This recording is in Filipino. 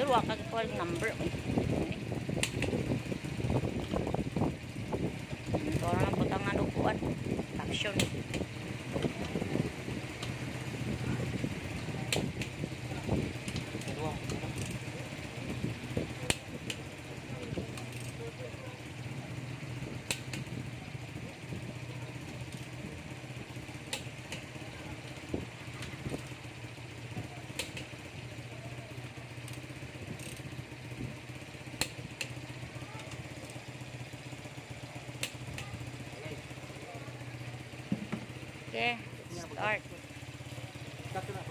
wa kag call number. Ito na butang nga lupuan. Caption. Okay, start. Cut na,